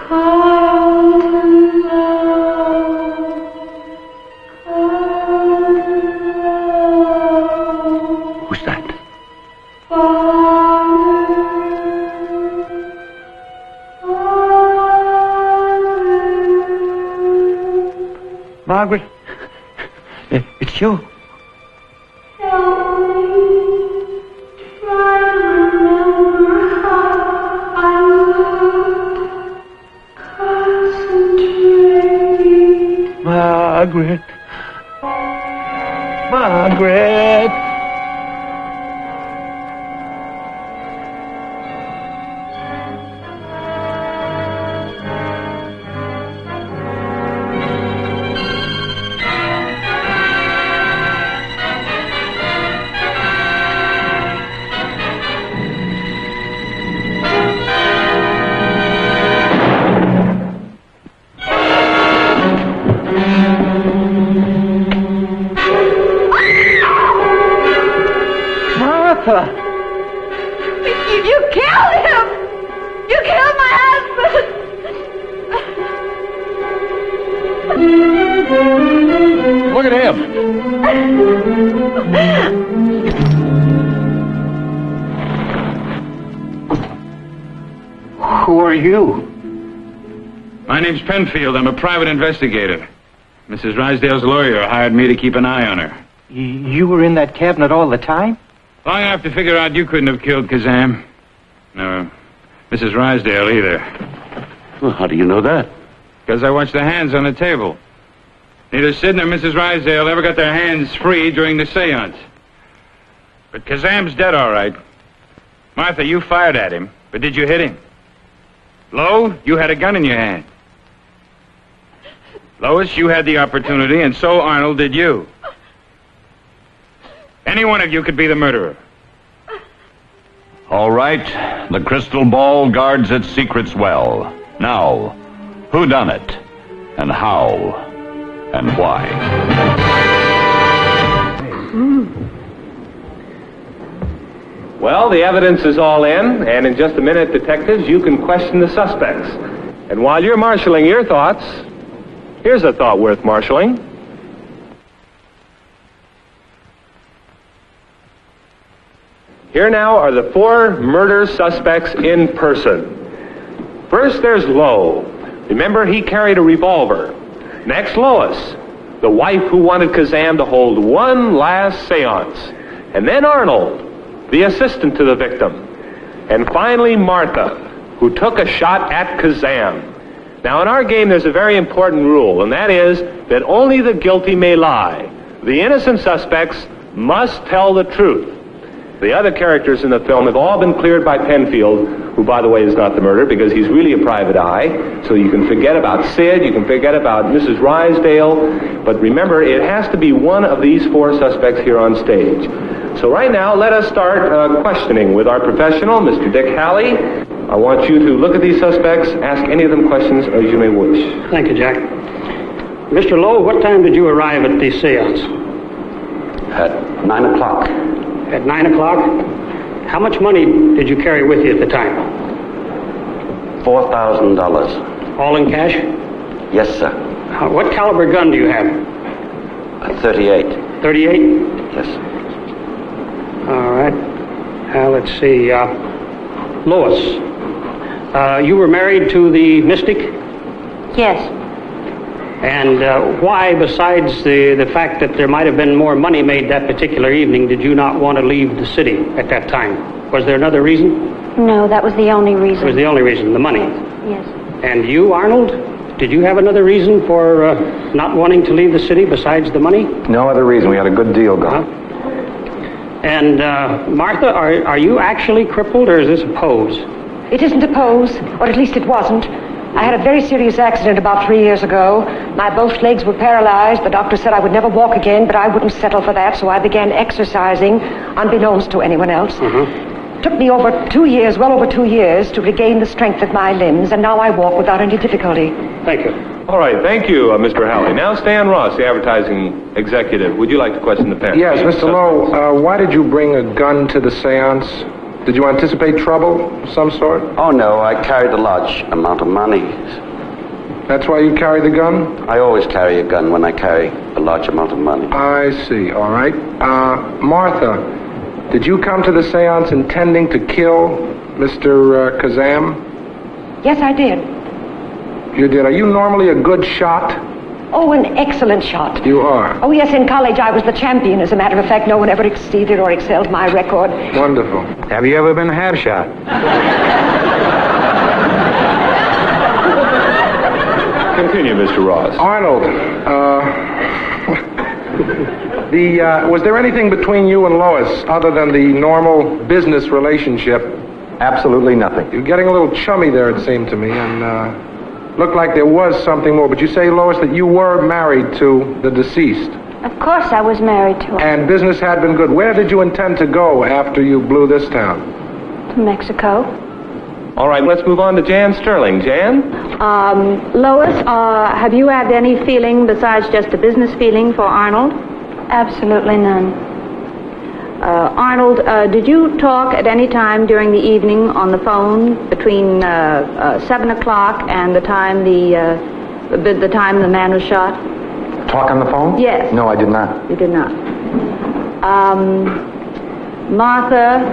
Who's that? Margaret, it's you. Margaret. Margaret. You killed him! You killed my husband! Look at him. Who are you? My name's Penfield. I'm a private investigator. Mrs. Rysdale's lawyer hired me to keep an eye on her. You were in that cabinet all the time? Long enough to figure out you couldn't have killed Kazam. No, Mrs. Rysdale either. Well, how do you know that? Because I watched the hands on the table. Neither Sid nor Mrs. Rysdale ever got their hands free during the seance. But Kazam's dead, all right. Martha, you fired at him, but did you hit him? Lo, you had a gun in your hand. Lois, you had the opportunity, and so, Arnold, did you. Any one of you could be the murderer. All right. The crystal ball guards its secrets well. Now, who done it? And how? And why? Well, the evidence is all in, and in just a minute, detectives, you can question the suspects. And while you're marshaling your thoughts, here's a thought worth marshaling. Here now are the 4 murder suspects in person. First, there's Lowe. Remember, he carried a revolver. Next, Lois, the wife who wanted Kazam to hold one last seance. And then Arnold, the assistant to the victim. And finally, Martha, who took a shot at Kazam. Now, in our game, there's a very important rule, and that is that only the guilty may lie. The innocent suspects must tell the truth. The other characters in the film have all been cleared by Penfield, who, by the way, is not the murderer because he's really a private eye. So you can forget about Sid, you can forget about Mrs. Rysdale, but remember, it has to be one of these 4 suspects here on stage. So right now, let us start questioning with our professional, Mr. Dick Halley. I want you to look at these suspects, ask any of them questions as you may wish. Thank you, Jack. Mr. Lowe, what time did you arrive at the seance? At 9 o'clock. At 9 o'clock? How much money did you carry with you at the time? $4,000. All in cash? Yes, sir. What caliber gun do you have? A 38. 38? Yes. All right. Let's see. Lois, you were married to the mystic? Yes. And why, besides the fact that there might have been more money made that particular evening, did you not want to leave the city at that time? Was there another reason? No, that was the only reason. It was the only reason, the money. Yes. And you, Arnold, did you have another reason for not wanting to leave the city besides the money? No other reason. We had a good deal going. And Martha, are you actually crippled, or is this a pose? It isn't a pose, or at least it wasn't. I had a very serious accident about 3 years ago. My both legs were paralyzed. The doctor said I would never walk again, but I wouldn't settle for that, so I began exercising, unbeknownst to anyone else. Took me over 2 years, well over 2 years, to regain the strength of my limbs, and now I walk without any difficulty. Thank you. All right, thank you, Mr. Halley. Now, Stan Ross, the advertising executive. Would you like to question the panel? Yes, Mr. Lowe, why did you bring a gun to the seance? Did you anticipate trouble of some sort? Oh, no, I carried a large amount of money. That's why you carry the gun? I always carry a gun when I carry a large amount of money. I see, all right. Martha, did you come to the seance intending to kill Mr. Kazam? Yes, I did. You did. Are you normally a good shot? Oh, an excellent shot. You are. Oh, yes, in college I was the champion. As a matter of fact, no one ever exceeded or excelled my record. Wonderful. Have you ever been half shot? Continue, Mr. Ross. Arnold, was there anything between you and Lois other than the normal business relationship? Absolutely nothing. You're getting a little chummy there, it seemed to me, and looked like there was something more. But you say, Lois, that you were married to the deceased. Of course I was married to her. And business had been good. Where did you intend to go after you blew this town? To Mexico. All right, let's move on to Jan Sterling. Jan? Lois, have you had any feeling besides just a business feeling for Arnold? Absolutely none. Arnold, did you talk at any time during the evening on the phone between 7 o'clock and the time the man was shot? Talk on the phone? Yes. No, I did not. You did not. Martha,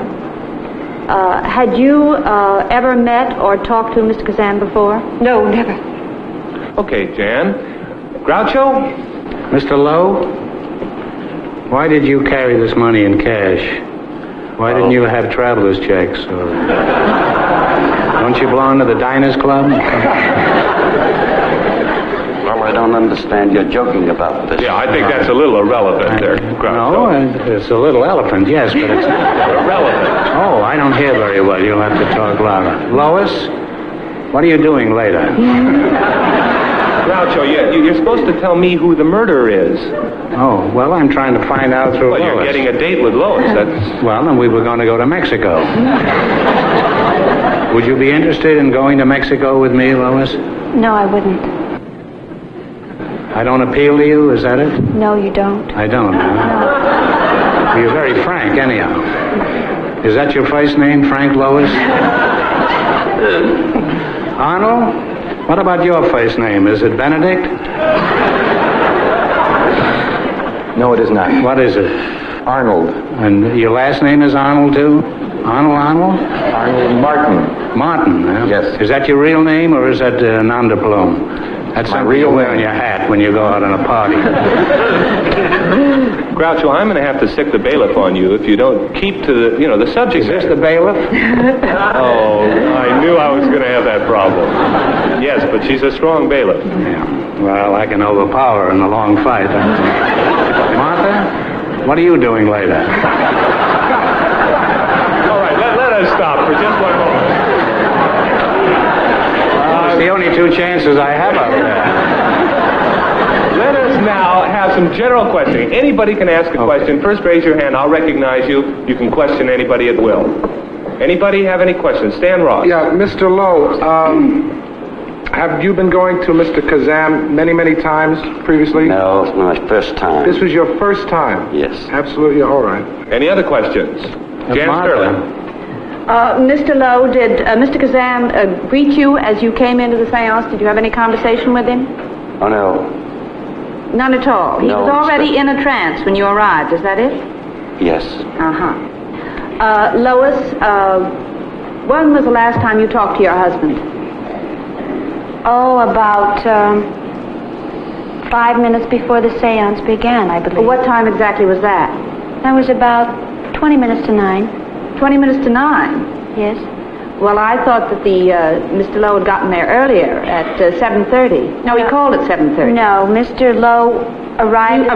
had you ever met or talked to Mr. Kazan before? No, never. Okay, Jan. Groucho? Mr. Lowe, why did you carry this money in cash? Why didn't you have traveler's checks? Or don't you belong to the Diners Club? Well, I don't understand. You're joking about this. Yeah, I think that's a little irrelevant there, Groucho. No, it's a little elephant, yes, but it's not Irrelevant. Oh, I don't hear very well. You'll have to talk louder. Lois, what are you doing later? Groucho, you're supposed to tell me who the murderer is. Oh, well, I'm trying to find out through Well, Lois. you're getting a date with Lois. That's... Well, then we were going to go to Mexico. Would you be interested in going to Mexico with me, Lois? No, I wouldn't. I don't appeal to you, is that it? No, you don't. I don't, huh? No. You're very frank, anyhow. Is that your first name, Frank Lois? Arnold? What about your first name? Is it Benedict? No, it is not. What is it? Arnold. And your last name is Arnold, too? Arnold? Arnold Martin. Martin, huh? Yes. Is that your real name, or is that an underplume? That's My something real you wear name. on your hat when you go out on a party. Groucho, I'm going to have to sick the bailiff on you if you don't keep to the subject. Is this the bailiff? Oh, I knew I was going to have that problem. Yes, but she's a strong bailiff. Yeah. Well, I can overpower her in a long fight. Martha, what are you doing later? All right, let us stop for just 1 moment. It's the only two chances I have out there. Let us now have some general questioning. Anybody can ask a question. First, raise your hand. I'll recognize you. You can question anybody at will. Anybody have any questions? Stan Ross. Yeah, Mr. Lowe, have you been going to Mr. Kazam many, many times previously? No, it's my first time. This was your first time? Yes. Absolutely, all right. Any other questions? Jan Martha. Sterling. Mr. Lowe, did Mr. Kazan greet you as you came into the seance? Did you have any conversation with him? Oh, no. None at all. He No, was already in a trance when you arrived. Is that it? Yes. Uh-huh. Lois, when was the last time you talked to your husband? Oh, about 5 minutes before the seance began, I believe. What time exactly was that? That was about 20 minutes to 9. 20 minutes to 9? Yes. Well, I thought that Mr. Lowe had gotten there earlier at 7:30. No, he called at 7:30. No, Mr. Lowe arrived...